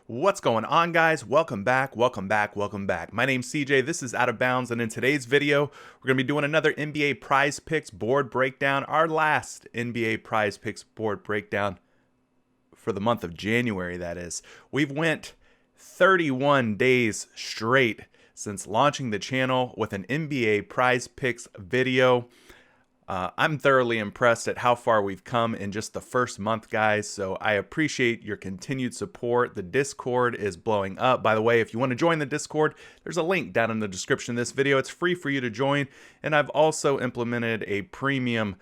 What's going on, guys? Welcome back. My name's CJ. This is Out of Bounds, and in today's video, we're going to be doing another NBA Prize Picks board breakdown, our last NBA Prize Picks board breakdown for the month of January, that is. We've went 31 days straight since launching the channel with an NBA Prize Picks video. I'm thoroughly impressed at how far we've come in just the first month, guys, so I appreciate your continued support. The Discord is blowing up. By the way, if you want to join the Discord, there's a link down in the description of this video. It's free for you to join, and I've also implemented a premium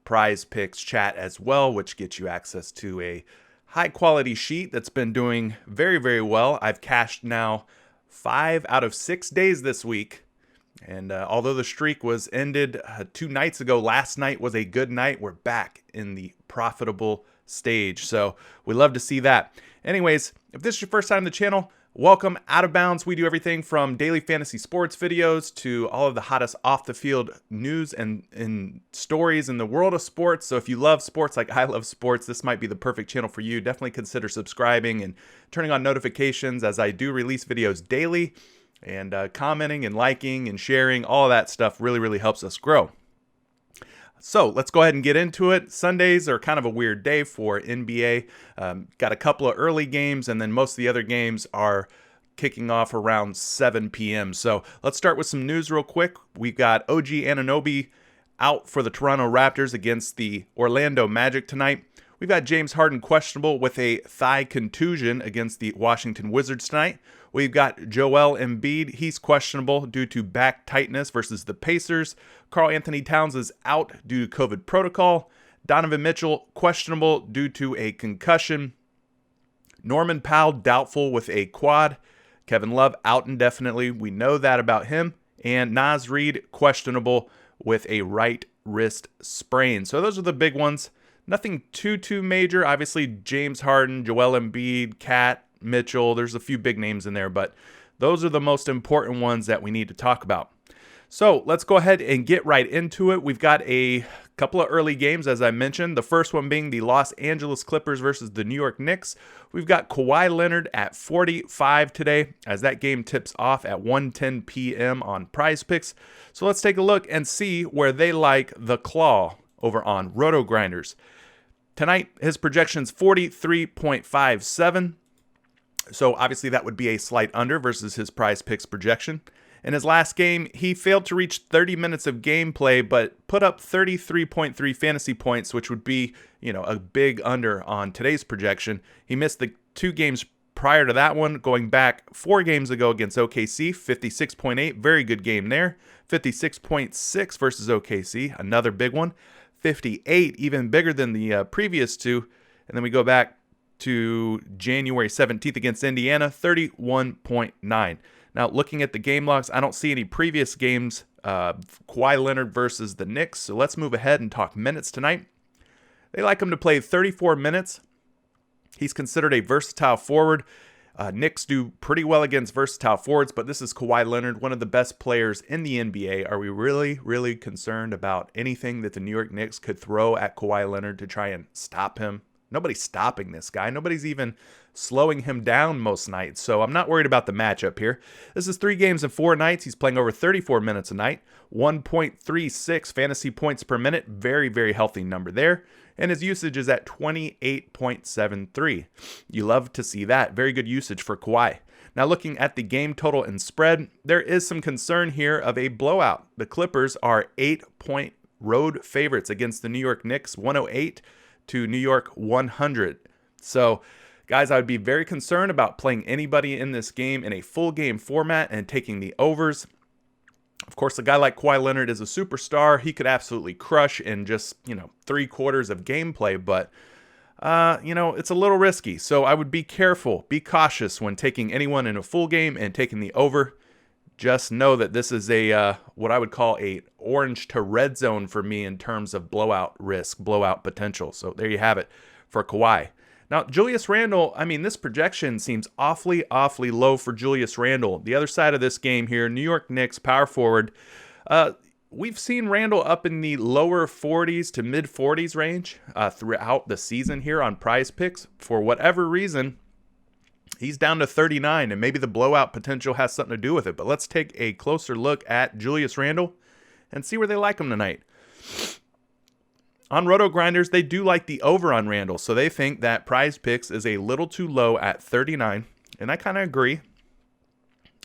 Prize Picks chat as well, which gets you access to a high-quality sheet that's been doing very, very well. I've cashed now 5 out of 6 days this week. And although the streak was ended 2 nights ago, last night was a good night. We're back in the profitable stage. So we love to see that. Anyways, if this is your first time on the channel, welcome. Out of Bounds. We do everything from daily fantasy sports videos to all of the hottest off the field news and stories in the world of sports. So if you love sports like I love sports, this might be the perfect channel for you. Definitely consider subscribing and turning on notifications, as I do release videos daily. And commenting and liking and sharing, all of that stuff really helps us grow. So let's go ahead and get into it. Sundays are kind of a weird day for NBA. Got a couple of early games, and then most of the other games are kicking off around 7 p.m. So let's start with some news real quick. We've got OG Anunoby out for the Toronto Raptors against the Orlando Magic tonight. We've got James Harden questionable with a thigh contusion against the Washington Wizards tonight. We've got Joel Embiid. He's questionable due to back tightness versus the Pacers. Karl Anthony Towns is out due to COVID protocol. Donovan Mitchell questionable due to a concussion. Norman Powell doubtful with a quad. Kevin Love out indefinitely. We know that about him. And Naz Reid questionable with a right wrist sprain. So those are the big ones. Nothing too major. Obviously, James Harden, Joel Embiid, Cat, Mitchell. There's a few big names in there, but those are the most important ones that we need to talk about. So let's go ahead and get right into it. We've got a couple of early games, as I mentioned. The first one being the Los Angeles Clippers versus the New York Knicks. We've got Kawhi Leonard at 45 today, as that game tips off at 1:10 p.m. on PrizePicks. So let's take a look and see where they like the claw over on Roto Grinders. Tonight, his projection's 43.57. So obviously that would be a slight under versus his PrizePicks projection. In his last game, he failed to reach 30 minutes of gameplay, but put up 33.3 fantasy points, which would be, a big under on today's projection. He missed the 2 games prior to that one, going back 4 games ago against OKC, 56.8, very good game there. 56.6 versus OKC, another big one. 58, even bigger than the previous 2. And then we go back to January 17th against Indiana, 31.9. Now, looking at the game logs, I don't see any previous games, Kawhi Leonard versus the Knicks. So let's move ahead and talk minutes tonight. They like him to play 34 minutes. He's considered a versatile forward. Knicks do pretty well against versatile forwards, but this is Kawhi Leonard, one of the best players in the NBA. Are we really concerned about anything that the New York Knicks could throw at Kawhi Leonard to try and stop him? Nobody's stopping this guy. Nobody's even slowing him down most nights, so I'm not worried about the matchup here. This is 3 games and 4 nights. He's playing over 34 minutes a night, 1.36 fantasy points per minute. Very healthy number there. And his usage is at 28.73. You love to see that. Very good usage for Kawhi. Now looking at the game total and spread, there is some concern here of a blowout. The Clippers are 8-point road favorites against the New York Knicks, 108 to New York 100. So guys, I would be very concerned about playing anybody in this game in a full game format and taking the overs. Of course, a guy like Kawhi Leonard is a superstar. He could absolutely crush in just, 3 quarters of gameplay, but, it's a little risky. So I would be careful, be cautious when taking anyone in a full game and taking the over. Just know that this is a what I would call a orange to red zone for me in terms of blowout risk, blowout potential. So there you have it for Kawhi. Now, Julius Randle, this projection seems awfully low for Julius Randle. The other side of this game here, New York Knicks, power forward. We've seen Randle up in the lower 40s to mid 40s range throughout the season here on PrizePicks. For whatever reason, He's down to 39, and maybe the blowout potential has something to do with it. But let's take a closer look at Julius Randle and see where they like him tonight. On Roto Grinders, they do like the over on Randle, so they think that PrizePicks is a little too low at 39, and I kind of agree.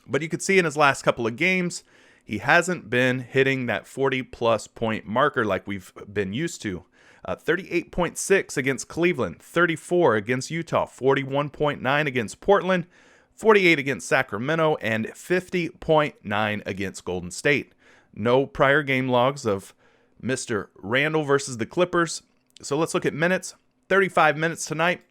But you could see in his last couple of games, he hasn't been hitting that 40-plus point marker like we've been used to. 38.6 against Cleveland, 34 against Utah, 41.9 against Portland, 48 against Sacramento, and 50.9 against Golden State. No prior game logs of Mr. Randle versus the Clippers. So let's look at minutes. 35 minutes tonight.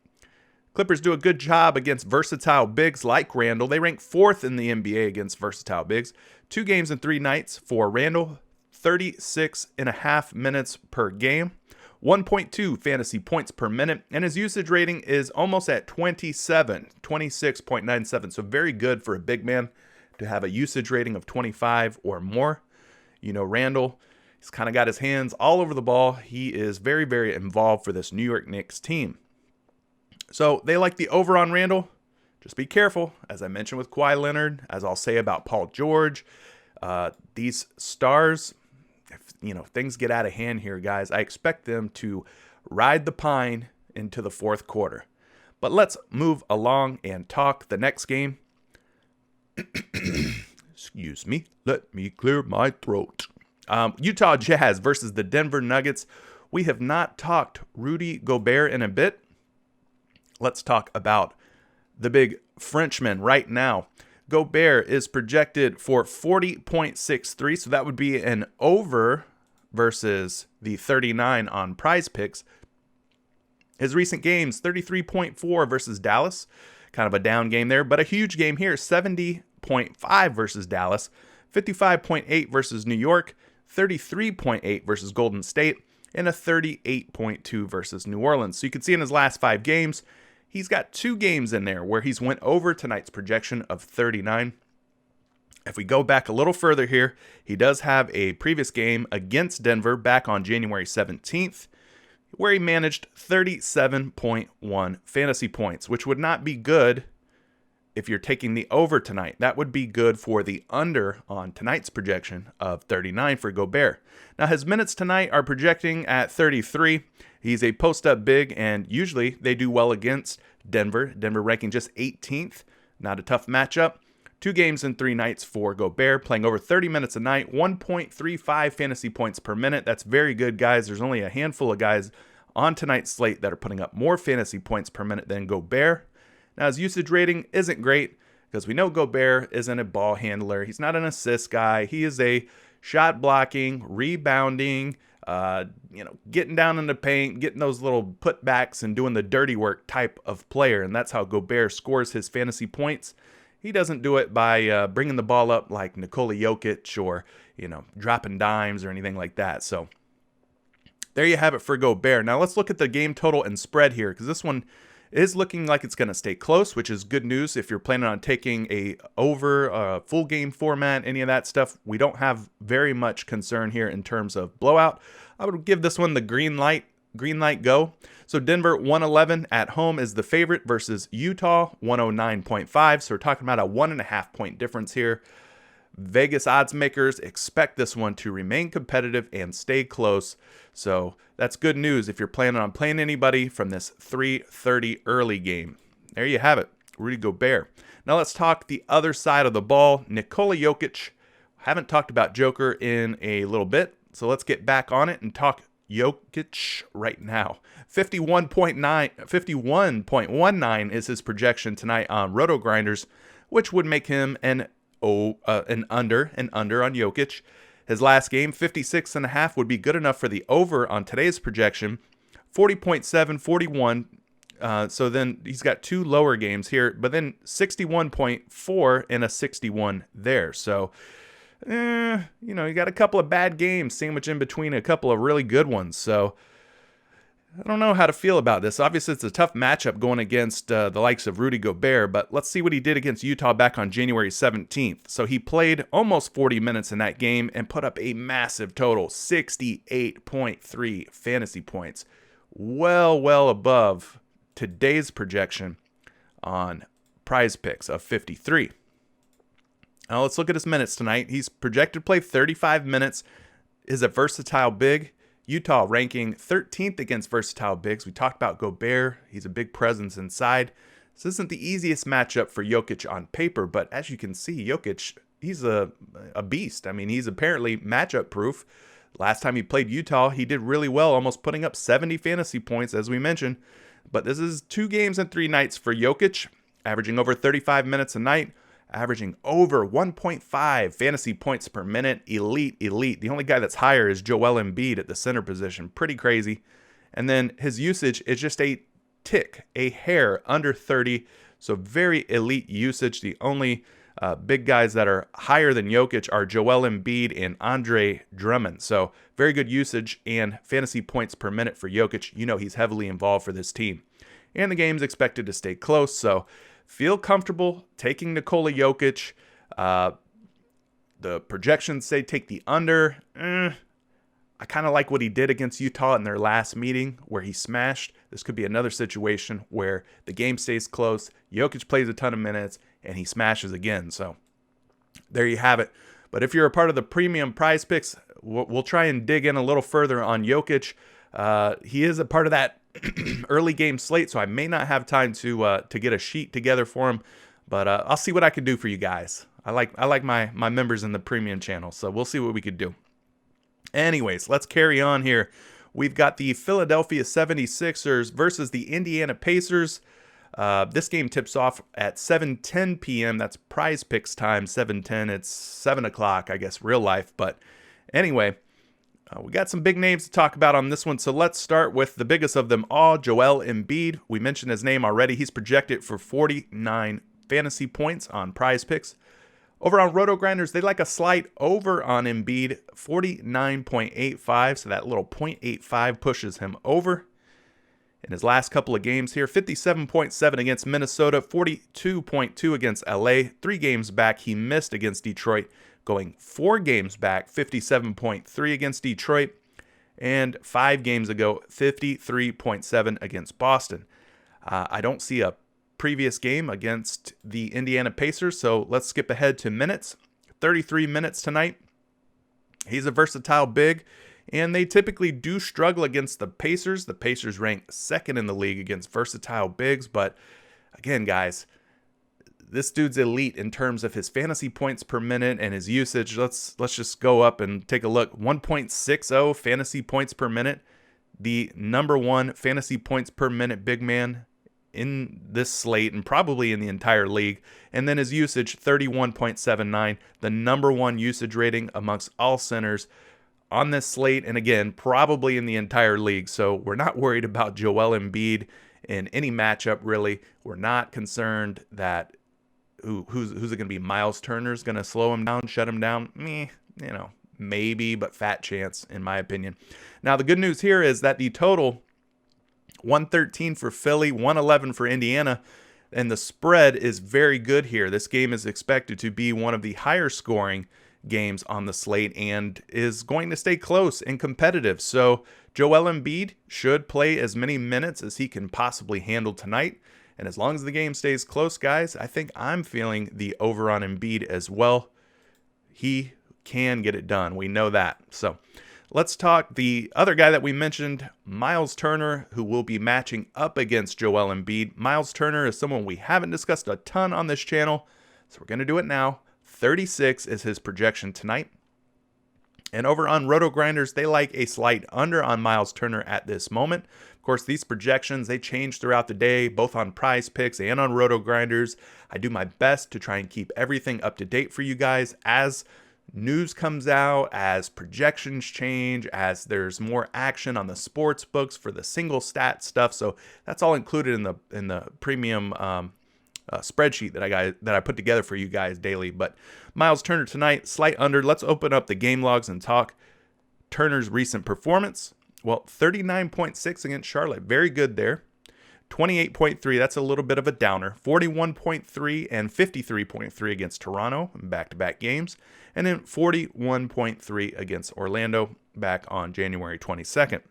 Clippers do a good job against versatile bigs like Randle. They rank 4th in the NBA against versatile bigs. 2 games and 3 nights for Randle, 36.5 minutes per game. 1.2 fantasy points per minute, and his usage rating is almost at 26.97, so very good for a big man to have a usage rating of 25 or more. You know, Randle, he's kind of got his hands all over the ball. He is very, very involved for this New York Knicks team. So they like the over on Randle. Just be careful, as I mentioned with Kawhi Leonard, as I'll say about Paul George. These stars, if things get out of hand here, guys, I expect them to ride the pine into the fourth quarter. But let's move along and talk the next game. Excuse me. Let me clear my throat. Utah Jazz versus the Denver Nuggets. We have not talked Rudy Gobert in a bit. Let's talk about the big Frenchman right now. Gobert is projected for 40.63, so that would be an over versus the 39 on PrizePicks. His recent games, 33.4 versus Dallas, kind of a down game there, but a huge game here, 70.5 versus Dallas, 55.8 versus New York, 33.8 versus Golden State, and a 38.2 versus New Orleans. So you can see in his last 5 games, he's got 2 games in there where he's went over tonight's projection of 39. If we go back a little further here, he does have a previous game against Denver back on January 17th, where he managed 37.1 fantasy points, which would not be good if you're taking the over tonight. That would be good for the under on tonight's projection of 39 for Gobert. Now, his minutes tonight are projecting at 33. He's a post-up big, and usually they do well against Denver. Denver ranking just 18th. Not a tough matchup. 2 games and 3 nights for Gobert, playing over 30 minutes a night, 1.35 fantasy points per minute. That's very good, guys. There's only a handful of guys on tonight's slate that are putting up more fantasy points per minute than Gobert. Now, his usage rating isn't great because we know Gobert isn't a ball handler. He's not an assist guy. He is a shot blocking, rebounding, getting down in the paint, getting those little putbacks and doing the dirty work type of player. And that's how Gobert scores his fantasy points. He doesn't do it by bringing the ball up like Nikola Jokic or, dropping dimes or anything like that. So there you have it for Gobert. Now let's look at the game total and spread here, because this one is looking like it's going to stay close, which is good news if you're planning on taking a over full game format, any of that stuff. We don't have very much concern here in terms of blowout. I would give this one the green light go. So Denver 111 at home is the favorite versus Utah 109.5. So we're talking about a 1.5 point difference here. Vegas odds makers expect this one to remain competitive and stay close. So that's good news if you're planning on playing anybody from this 3:30 early game. There you have it, Rudy Gobert. Now let's talk the other side of the ball. Nikola Jokic. Haven't talked about Joker in a little bit, so let's get back on it and talk Jokic right now. 51.19 is his projection tonight on Roto Grinders, which would make him an under on Jokic. His last game, 56.5, would be good enough for the over on today's projection. 40.7, 41. So then he's got 2 lower games here, but then 61.4 and a 61 there. So, you got a couple of bad games sandwiched in between a couple of really good ones. So I don't know how to feel about this. Obviously, it's a tough matchup going against the likes of Rudy Gobert, but let's see what he did against Utah back on January 17th. So he played almost 40 minutes in that game and put up a massive total, 68.3 fantasy points. Well above today's projection on PrizePicks of 53. Now let's look at his minutes tonight. He's projected to play 35 minutes, is a versatile big. Utah ranking 13th against versatile bigs. We talked about Gobert. He's a big presence inside. This isn't the easiest matchup for Jokic on paper, but as you can see, Jokic, he's a beast. I mean, he's apparently matchup proof. Last time he played Utah, he did really well, almost putting up 70 fantasy points, as we mentioned. But this is 2 games and 3 nights for Jokic, averaging over 35 minutes a night, averaging over 1.5 fantasy points per minute. Elite. The only guy that's higher is Joel Embiid at the center position. Pretty crazy. And then his usage is just a hair under 30. So very elite usage. The only big guys that are higher than Jokic are Joel Embiid and Andre Drummond. So very good usage and fantasy points per minute for Jokic. You know he's heavily involved for this team. And the game's expected to stay close. So feel comfortable taking Nikola Jokic. The projections say take the under. I kind of like what he did against Utah in their last meeting where he smashed. This could be another situation where the game stays close, Jokic plays a ton of minutes, and he smashes again. So there you have it. But if you're a part of the premium prize picks, we'll try and dig in a little further on Jokic. He is a part of that early game slate, so I may not have time to get a sheet together for him, but I'll see what I can do for you guys. I like my members in the premium channel, so we'll see what we could do. Anyways, let's carry on here. We've got the Philadelphia 76ers versus the Indiana Pacers. This game tips off at 7:10 p.m. That's Prize Picks time, 7:10. It's 7 o'clock, I guess, real life. But anyway, we got some big names to talk about on this one. So let's start with the biggest of them all, Joel Embiid. We mentioned his name already. He's projected for 49 fantasy points on Prize Picks. Over on Roto Grinders, they like a slight over on Embiid, 49.85. So that little 0.85 pushes him over. In his last couple of games here, 57.7 against Minnesota, 42.2 against LA. 3 games back, he missed against Detroit. Going 4 games back, 57.3 against Detroit. And 5 games ago, 53.7 against Boston. I don't see a previous game against the Indiana Pacers, so let's skip ahead to minutes. 33 minutes tonight. He's a versatile big, and they typically do struggle against the Pacers. The Pacers rank 2nd in the league against versatile bigs, but again, guys, this dude's elite in terms of his fantasy points per minute and his usage. Let's just go up and take a look. 1.60 fantasy points per minute. The number 1 fantasy points per minute big man in this slate and probably in the entire league. And then his usage, 31.79, the number 1 usage rating amongst all centers on this slate. And again, probably in the entire league. So we're not worried about Joel Embiid in any matchup, really. We're not concerned that who's it going to be? Miles Turner's going to slow him down, shut him down? Maybe, but fat chance, in my opinion. Now, the good news here is that the total, 113 for Philly, 111 for Indiana, and the spread is very good here. This game is expected to be one of the higher scoring games on the slate and is going to stay close and competitive. So Joel Embiid should play as many minutes as he can possibly handle tonight. And as long as the game stays close, guys, I think I'm feeling the over on Embiid as well. He can get it done. We know that. So let's talk the other guy that we mentioned, Miles Turner, who will be matching up against Joel Embiid. Miles Turner is someone we haven't discussed a ton on this channel, so we're going to do it now. 36 is his projection tonight. And over on Roto Grinders, they like a slight under on Miles Turner at this moment. Of course, these projections, they change throughout the day, both on Prize Picks and on Roto Grinders. I do my best to try and keep everything up to date for you guys as news comes out, as projections change, as there's more action on the sports books for the single stat stuff. So that's all included in the premium spreadsheet that I put together for you guys daily. But Miles Turner tonight, slight under. Let's open up the game logs and talk Turner's recent performance. Well, 39.6 against Charlotte, very good there. 28.3, that's a little bit of a downer. 41.3 and 53.3 against Toronto in back-to-back games. And then 41.3 against Orlando back on January 22nd.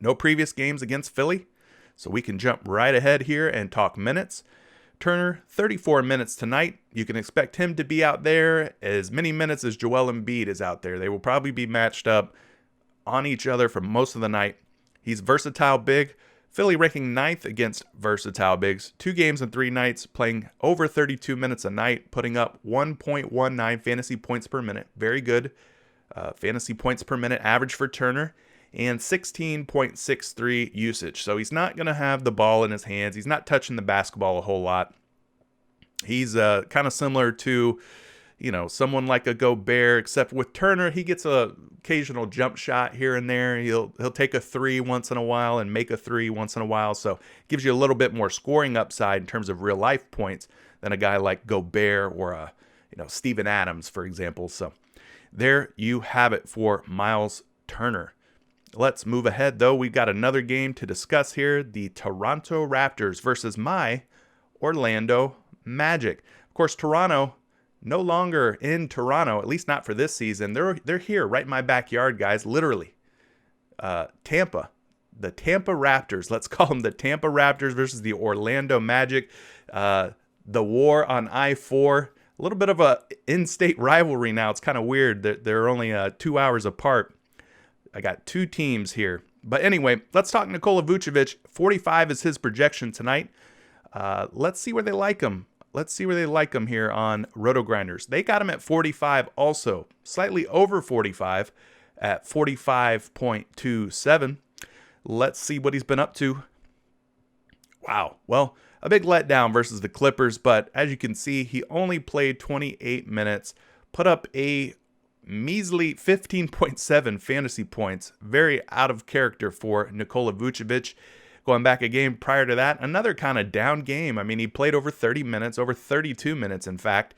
No previous games against Philly, so we can jump right ahead here and talk minutes. Turner, 34 minutes tonight. You can expect him to be out there as many minutes as Joel Embiid is out there. They will probably be matched up on each other for most of the night. He's versatile big. Philly ranking 9th against versatile bigs. 2 games and 3 nights, playing over 32 minutes a night, putting up 1.19 fantasy points per minute. Very good fantasy points per minute average for Turner, and 16.63 usage. So he's not going to have the ball in his hands. He's not touching the basketball a whole lot. He's kind of similar to, someone like a Gobert, except with Turner, he gets a occasional jump shot here and there. He'll take a 3 once in a while and make a 3 once in a while. So it gives you a little bit more scoring upside in terms of real life points than a guy like Gobert or Steven Adams, for example. So there you have it for Miles Turner. Let's move ahead, though. We've got another game to discuss here. The Toronto Raptors versus my Orlando Magic. Of course, Toronto no longer in Toronto, at least not for this season. They're here, right in my backyard, guys, literally. Tampa. The Tampa Raptors. Let's call them the Tampa Raptors versus the Orlando Magic. The war on I-4. A little bit of a in-state rivalry now. It's kind of weird. They're only 2 hours apart. I got 2 teams here. But anyway, let's talk Nikola Vucevic. 45 is his projection tonight. Let's see where they like him. Let's see where they like him here on RotoGrinders. They got him at 45 also. Slightly over 45 at 45.27. Let's see what he's been up to. Wow. Well, a big letdown versus the Clippers, but as you can see, he only played 28 minutes, put up a measly 15.7 fantasy points. Very out of character for Nikola Vucevic. Going back a game prior to that, another kind of down game. I mean, he played over 30 minutes, over 32 minutes, in fact,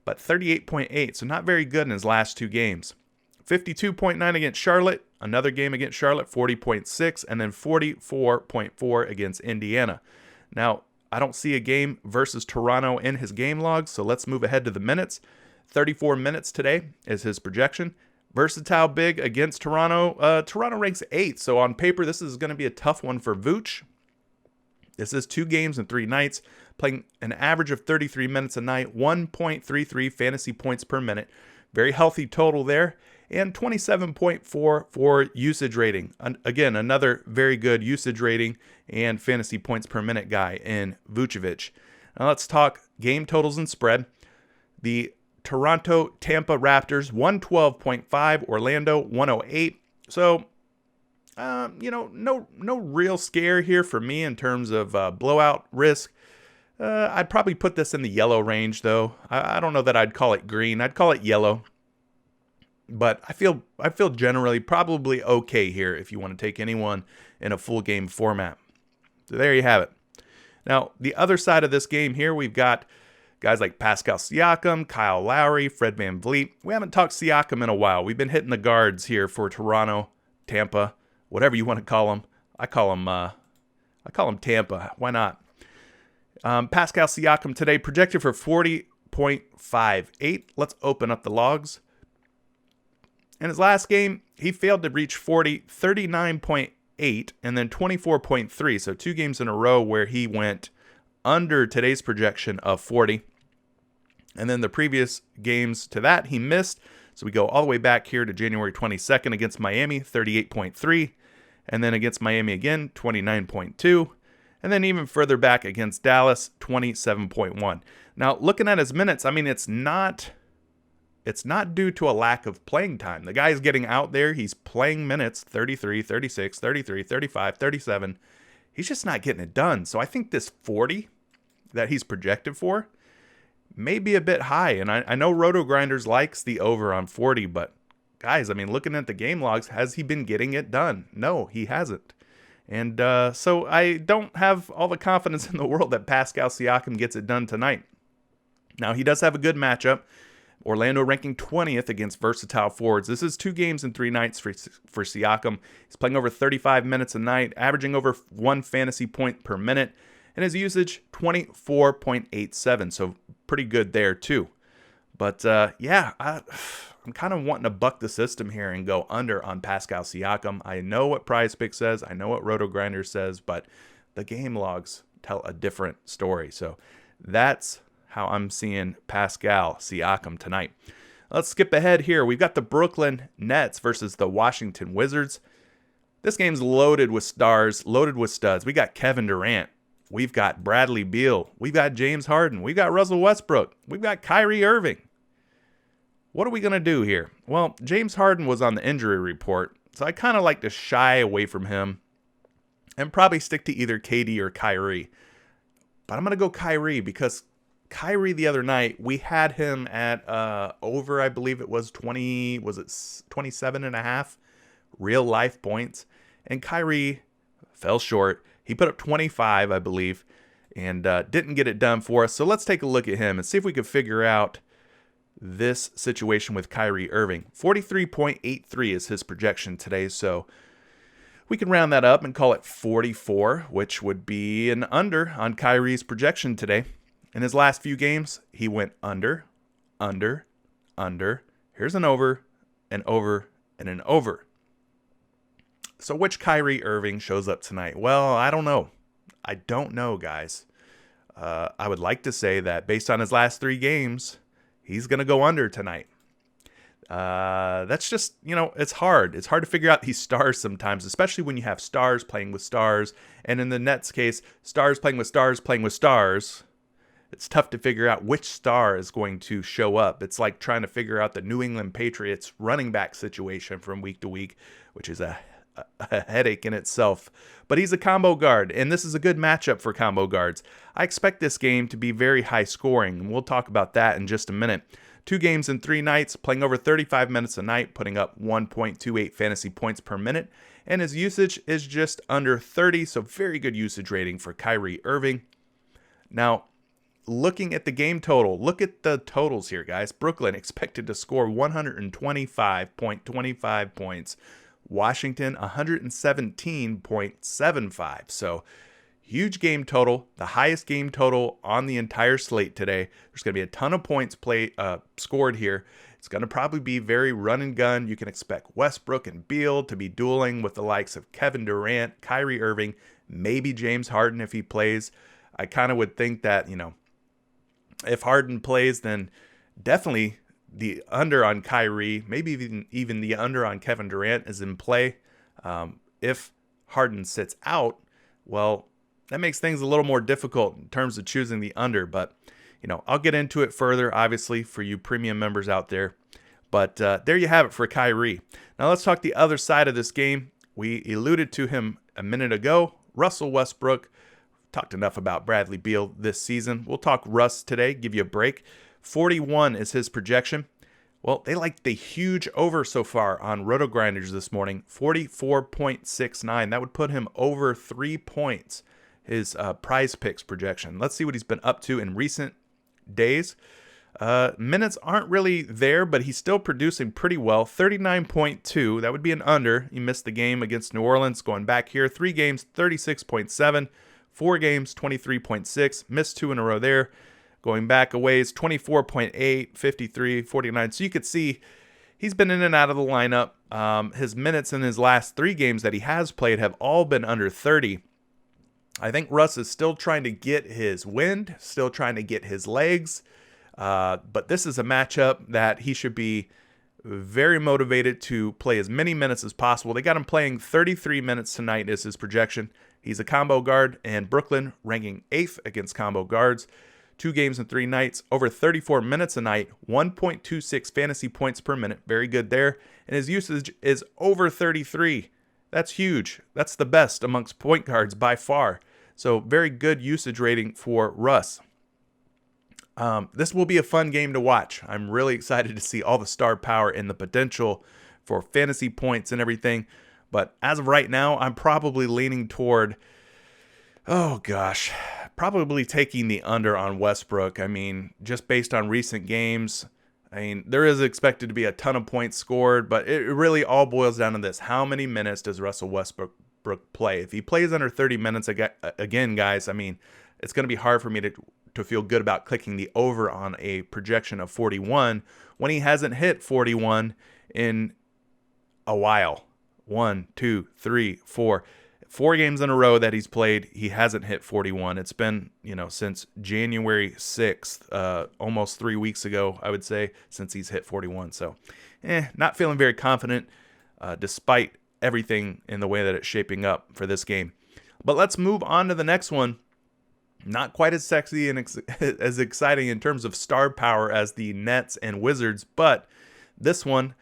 but 38.8, so not very good in his last 2 games. 52.9 against Charlotte, another game against Charlotte, 40.6, and then 44.4 against Indiana. Now, I don't see a game versus Toronto in his game logs, so let's move ahead to the minutes. 34 minutes today is his projection. Versatile big against Toronto. Toronto ranks 8th, so on paper, this is going to be a tough one for Vooch. This is 2 games and 3 nights, playing an average of 33 minutes a night, 1.33 fantasy points per minute. Very healthy total there, and 27.4 for usage rating. Again, another very good usage rating and fantasy points per minute guy in Vucevic. Now let's talk game totals and spread. The Toronto Tampa Raptors 112.5, Orlando 108. So, no real scare here for me in terms of blowout risk. I'd probably put this in the yellow range, though. I don't know that I'd call it green. I'd call it yellow. But I feel generally probably okay here if you want to take anyone in a full game format. So there you have it. Now, the other side of this game here, we've got guys like Pascal Siakam, Kyle Lowry, Fred VanVleet. We haven't talked Siakam in a while. We've been hitting the guards here for Toronto, Tampa, whatever you want to call them. I call them Tampa. Why not? Pascal Siakam today projected for 40.58. Let's open up the logs. In his last game, he failed to reach 40, 39.8, and then 24.3. So 2 games in a row where he went under today's projection of 40. And then the previous games to that, he missed. So we go all the way back here to January 22nd against Miami, 38.3. And then against Miami again, 29.2. And then even further back against Dallas, 27.1. Now, looking at his minutes, I mean, it's not due to a lack of playing time. The guy's getting out there. He's playing minutes, 33, 36, 33, 35, 37. He's just not getting it done. So I think this 40 that he's projected for may be a bit high. And I know RotoGrinders likes the over on 40, but guys, I mean, looking at the game logs, has he been getting it done? No, he hasn't. And so I don't have all the confidence in the world that Pascal Siakam gets it done tonight. Now, he does have a good matchup. Orlando ranking 20th against versatile forwards. This is 2 games and 3 nights for Siakam. He's playing over 35 minutes a night, averaging over 1 fantasy point per minute, and his usage 24.87. So pretty good there too. But I'm kind of wanting to buck the system here and go under on Pascal Siakam. I know what PrizePicks says. I know what RotoGrinders says, but the game logs tell a different story. So That's how I'm seeing Pascal Siakam tonight. Let's skip ahead here. We've got the Brooklyn Nets versus the Washington Wizards. This game's loaded with stars, loaded with studs. We got Kevin Durant. We've got Bradley Beal. We've got James Harden. We've got Russell Westbrook. We've got Kyrie Irving. What are we going to do here? Well, James Harden was on the injury report, so I kind of like to shy away from him and probably stick to either KD or Kyrie. But I'm going to go Kyrie because Kyrie the other night, we had him at over, I believe it was 27 and a half real life points. And Kyrie fell short. He put up 25, I believe, and didn't get it done for us. So let's take a look at him and see if we could figure out this situation with Kyrie Irving. 43.83 is his projection today. So we can round that up and call it 44, which would be an under on Kyrie's projection today. In his last few games, he went under, under, under. Here's an over, and an over. So which Kyrie Irving shows up tonight? Well, I don't know. I don't know, guys. I would like to say that based on his last 3 games, he's going to go under tonight. That's just, it's hard. It's hard to figure out these stars sometimes, especially when you have stars playing with stars. And in the Nets case, stars playing with stars playing with stars. It's tough to figure out which star is going to show up. It's like trying to figure out the New England Patriots running back situation from week to week, which is a headache in itself. But he's a combo guard, and this is a good matchup for combo guards. I expect this game to be very high scoring, and we'll talk about that in just a minute. 2 games in 3 nights, playing over 35 minutes a night, putting up 1.28 fantasy points per minute, and his usage is just under 30, so very good usage rating for Kyrie Irving. Now, looking at the game total, look at the totals here, guys. Brooklyn expected to score 125.25 points. Washington 117.75. So huge game total, the highest game total on the entire slate today. There's going to be a ton of points scored here. It's going to probably be very run and gun. You can expect Westbrook and Beal to be dueling with the likes of Kevin Durant, Kyrie Irving, maybe James Harden if he plays. I kind of would think that, if Harden plays, then definitely the under on Kyrie, maybe even the under on Kevin Durant is in play. If Harden sits out, well, that makes things a little more difficult in terms of choosing the under. But, I'll get into it further, obviously, for you premium members out there. But there you have it for Kyrie. Now let's talk the other side of this game. We alluded to him a minute ago. Russell Westbrook. Talked enough about Bradley Beal this season. We'll talk Russ today, give you a break. 41 is his projection. Well, they like the huge over so far on Roto Grinders this morning, 44.69. That would put him over 3 points, his PrizePicks projection. Let's see what he's been up to in recent days. Minutes aren't really there, but he's still producing pretty well. 39.2, that would be an under. He missed the game against New Orleans. Going back here, 3 games, 36.7. 4 games, 23.6, missed 2 in a row there. Going back a ways, 24.8, 53, 49. So you could see he's been in and out of the lineup. His minutes in his last 3 games that he has played have all been under 30. I think Russ is still trying to get his wind, still trying to get his legs. But this is a matchup that he should be very motivated to play as many minutes as possible. They got him playing 33 minutes tonight is his projection. He's a combo guard, and Brooklyn ranking 8th against combo guards. 2 games in 3 nights, over 34 minutes a night, 1.26 fantasy points per minute. Very good there. And his usage is over 33. That's huge. That's the best amongst point guards by far. So very good usage rating for Russ. This will be a fun game to watch. I'm really excited to see all the star power and the potential for fantasy points and everything. But as of right now, I'm probably leaning toward, probably taking the under on Westbrook. I mean, just based on recent games, there is expected to be a ton of points scored, but it really all boils down to this. How many minutes does Russell Westbrook play? If he plays under 30 minutes, again, guys, it's going to be hard for me to feel good about clicking the over on a projection of 41 when he hasn't hit 41 in a while. 1, 2, 3, 4, 4 games in a row that he's played, he hasn't hit 41. It's been, since January 6th, almost 3 weeks ago, I would say, since he's hit 41. So, not feeling very confident, despite everything in the way that it's shaping up for this game. But let's move on to the next one. Not quite as sexy and as exciting in terms of star power as the Nets and Wizards, but this one,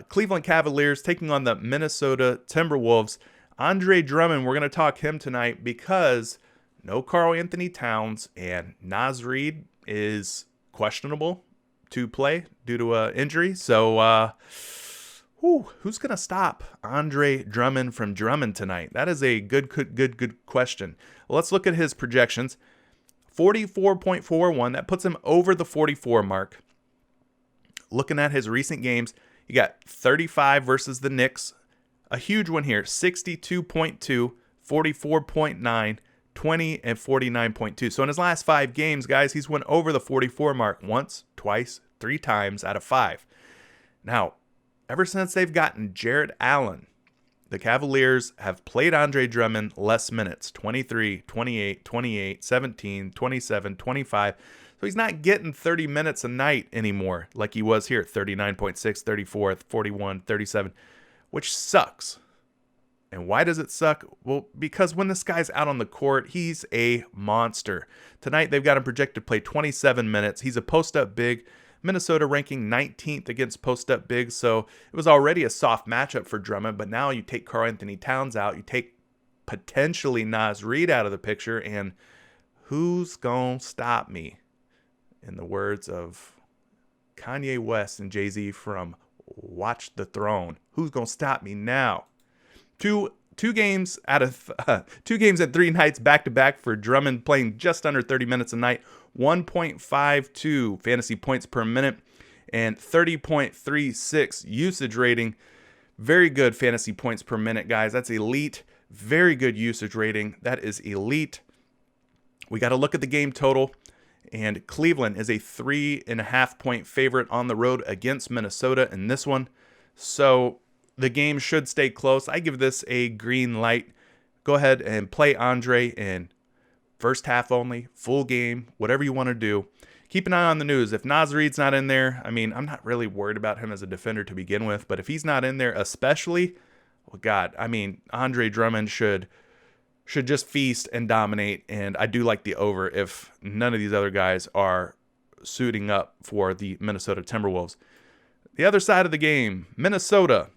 Cleveland Cavaliers taking on the Minnesota Timberwolves. Andre Drummond, we're going to talk him tonight because no Karl Anthony Towns, and Naz Reid is questionable to play due to an injury. So, who's going to stop Andre Drummond from Drummond tonight? That is a good question. Well, let's look at his projections. 44.41, that puts him over the 44 mark. Looking at his recent games, you got 35 versus the Knicks. A huge one here, 62.2, 44.9, 20, and 49.2. So in his last 5 games, guys, he's went over the 44 mark once, twice, 3 times out of 5. Now, ever since they've gotten Jarrett Allen, the Cavaliers have played Andre Drummond less minutes, 23, 28, 28, 17, 27, 25. So he's not getting 30 minutes a night anymore like he was here, 39.6, 34, 41, 37, which sucks. And why does it suck? Well, because when this guy's out on the court, he's a monster. Tonight, they've got him projected to play 27 minutes. He's a post-up big. Minnesota ranking 19th against post-up bigs, so it was already a soft matchup for Drummond, but now you take Karl Anthony Towns out, you take potentially Naz Reid out of the picture, and who's gonna stop me? In the words of Kanye West and Jay-Z from Watch the Throne, who's gonna stop me now? Two games out of 2 games at 3 nights back-to-back for Drummond, playing just under 30 minutes a night. 1.52 fantasy points per minute and 30.36 usage rating. Very good fantasy points per minute, guys. That's elite. Very good usage rating. That is elite. We got to look at the game total, and Cleveland is a 3.5 point favorite on the road against Minnesota in this one. So the game should stay close. I give this a green light. Go ahead and play Andre in first half only, full game, whatever you want to do. Keep an eye on the news. If Naz Reid's not in there, I'm not really worried about him as a defender to begin with, but if he's not in there especially, well, God, Andre Drummond should just feast and dominate, and I do like the over if none of these other guys are suiting up for the Minnesota Timberwolves. The other side of the game, Minnesota.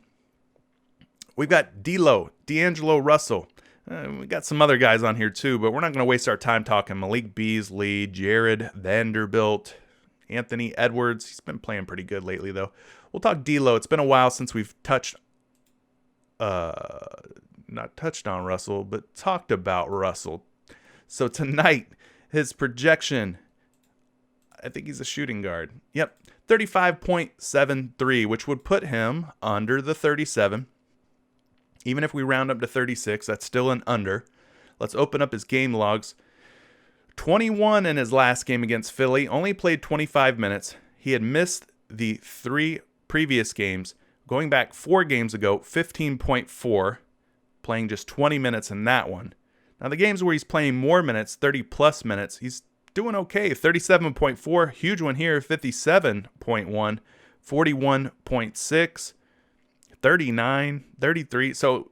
We've got D'Angelo Russell. We got some other guys on here too, but we're not going to waste our time talking Malik Beasley, Jared Vanderbilt, Anthony Edwards. He's been playing pretty good lately, though. We'll talk D'Lo. It's been a while since we've not touched on Russell, but talked about Russell. So tonight, his projection, I think he's a shooting guard. Yep, 35.73, which would put him under the 37. Even if we round up to 36, that's still an under. Let's open up his game logs. 21 in his last game against Philly, only played 25 minutes. He had missed the 3 previous games. Going back 4 games ago, 15.4, playing just 20 minutes in that one. Now the games where he's playing more minutes, 30-plus minutes, he's doing okay. 37.4, huge one here, 57.1, 41.6. 39, 33. So,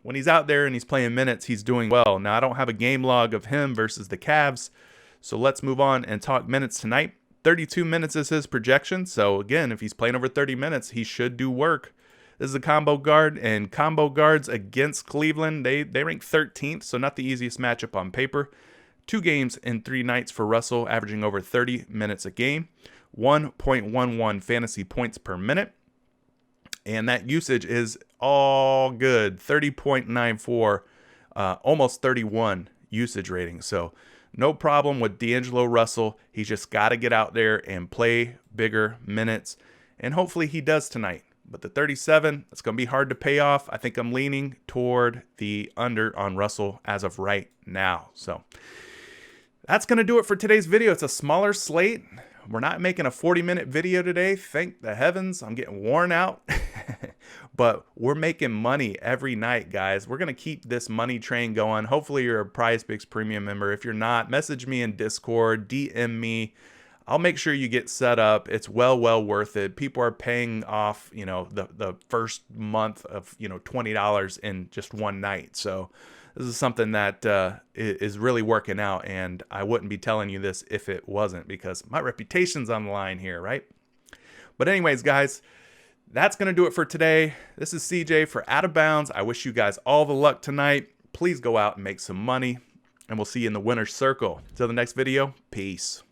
when he's out there and he's playing minutes, he's doing well. Now, I don't have a game log of him versus the Cavs. So let's move on and talk minutes tonight. 32 minutes is his projection. So again, if he's playing over 30 minutes, he should do work. This is a combo guard, and combo guards against Cleveland, they rank 13th. So not the easiest matchup on paper. 2 games in 3 nights for Russell, averaging over 30 minutes a game. 1.11 fantasy points per minute. And that usage is all good. 30.94, almost 31 usage rating. So no problem with D'Angelo Russell. He's just got to get out there and play bigger minutes. And hopefully he does tonight. But the 37, it's going to be hard to pay off. I think I'm leaning toward the under on Russell as of right now. So that's going to do it for today's video. It's a smaller slate. We're not making a 40-minute video today. Thank the heavens. I'm getting worn out. but we're making money every night, guys. We're going to keep this money train going. Hopefully you're a PrizePicks premium member. If you're not, message me in Discord, DM me. I'll make sure you get set up. It's well worth it. People are paying off, you know, the first month of, you know, $20 in just one night. So this is something that is really working out, and I wouldn't be telling you this if it wasn't, because my reputation's on the line here, right? But anyways, guys, that's going to do it for today. This is CJ for Out of Bounds. I wish you guys all the luck tonight. Please go out and make some money, and we'll see you in the winner's circle. Till the next video, peace.